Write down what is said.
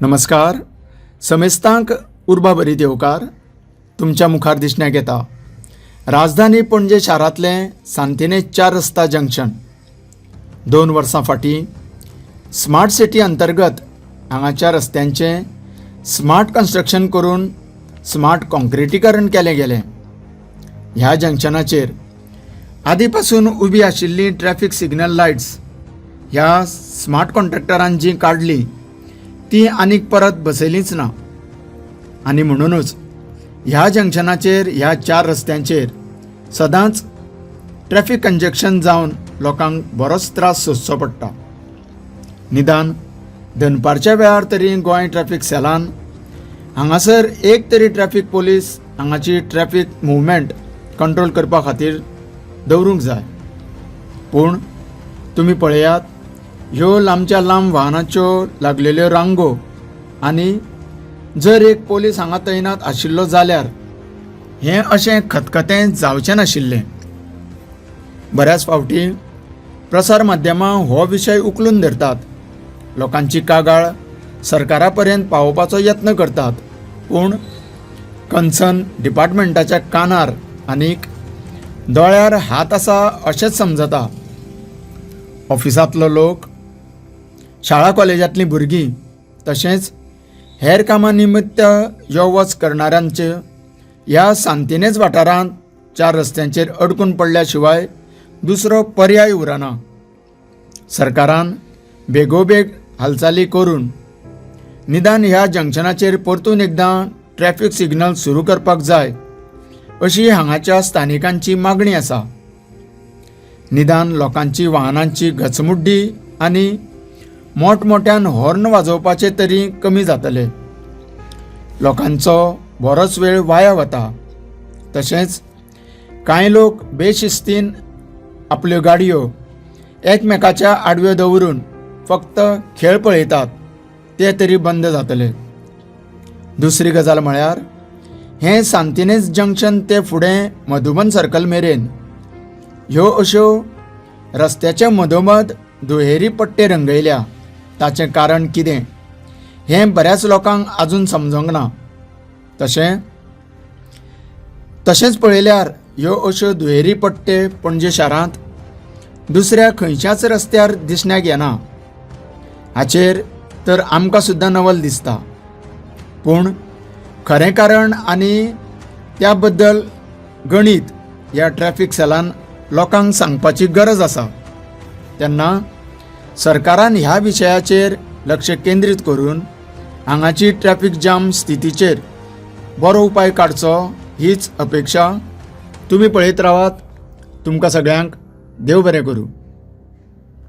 नमस्कार. समेस्तांक उर्बा बरी देवकार तुमच्या मुखार दिसण्याक येता. राजधानी पणजे शारांतलें सांतिने 4 रस्ता जंक्शन 2 वर्सां फाटीं स्मार्ट सिटी अंतर्गत हांगाच्या रस्त्यांचें स्मार्ट कन्स्ट्रक्शन करून स्मार्ट कॉन्क्रिटीकरण केलें गेलें. ह्या जंक्शनाचेर आदी पासून उबी आशिल्ली ट्रॅफिक सिग्नल लायट्स ह्या स्मार्ट कॉन्ट्रॅक्टरान जी काडली ती आनीक परत बसयलीच ना. आनी म्हणूनच ह्या जंक्शनाचेर ह्या 4 रस्त्यांचेर सदांच ट्रॅफिक कंजेक्शन जावन लोकांक बरोच त्रास सोंसचो पडटा. निदान दनपारच्या वेळार तरी गोंय ट्रॅफिक सेलान हांगासर एक तरी ट्रॅफिक पोलीस हांगाची ट्रॅफिक मुवमेंट कंट्रोल करपा खातीर दवरूंक जाय. पूण तुमी पळयात ह्यो लांबच्या लांब वाहनाच्यो लागलेल्यो रांगो आनी जर एक पोलीस हांगा तैनात आशिल्लो जाल्यार हें अशें खतखतें जावचें नाशिल्लें. बऱ्याच फावटी प्रसार माध्यमां हो विशय उखलून धरतात, लोकांची कागाळ सरकारा पर्यंत पावोवपाचो यत्न करतात, पूण कन्सर्न डिपार्टमेंटाच्या कानार आनीक दोळ्यार हात आसा अशेंच समजता. ऑफिसांतलो लोक, शाळा कॉलेजांतलीं भुरगीं तशेंच हेर कामां निमित्त यो वच करणाऱ्यांचे ह्या सांतिनेज वाठारांत 4 रस्त्यांचेर अडकून पडल्या शिवाय दुसरो पर्याय उरना. सरकारान बेगोबेग हालचाली करून निदान ह्या जंक्शनाचेर परतून एकदां ट्रॅफिक सिग्नल सुरू करपाक जाय अशी हांगाच्या स्थानिकांची मागणी आसा. निदान लोकांची वाहनांची घचमुड्डी आनी मोठमोठ्यान हॉर्न वाजोवपाचे तरी कमी जातले. लोकांचो बरोच वेळ वाया वता. तशेंच कांय लोक बेशिस्तीन आपल्यो गाडयो एकमेकाच्या आडव्यो दवरून फक्त खेळ पळयतात, ते तरी बंद जातले. दुसरी गजाल म्हळ्यार हें सांतिनेज जंक्शन ते फुडें मधुबन सर्कल मेरेन ह्यो अश्यो रस्त्याच्या मदोमद दुहेरी पट्टे रंगयल्या. ताचें कारण कितें हें बऱ्याच लोकांक आजून समजोंक ना. तशेंच पळयल्यार ह्यो अश्यो दुहेरी पट्टे पणजे शारांत दुसऱ्या खंयच्याच रस्त्यार दिसण्याक येना. हाचेर तर आमकां सुद्दां नवल दिसता. पूण खरें कारण आनी त्या बद्दल गणीत ह्या ट्रॅफिक सेलान लोकांक सांगपाची गरज आसा. तेन्ना सरकारान ह्या विशयाचेर लक्ष केंद्रीत करून हांगाची ट्रॅफिक जाम स्थितीचेर बरो उपाय काडचो हीच अपेक्षा. तुमी पळयत रावात. तुमकां सगळ्यांक देव बरें करूं.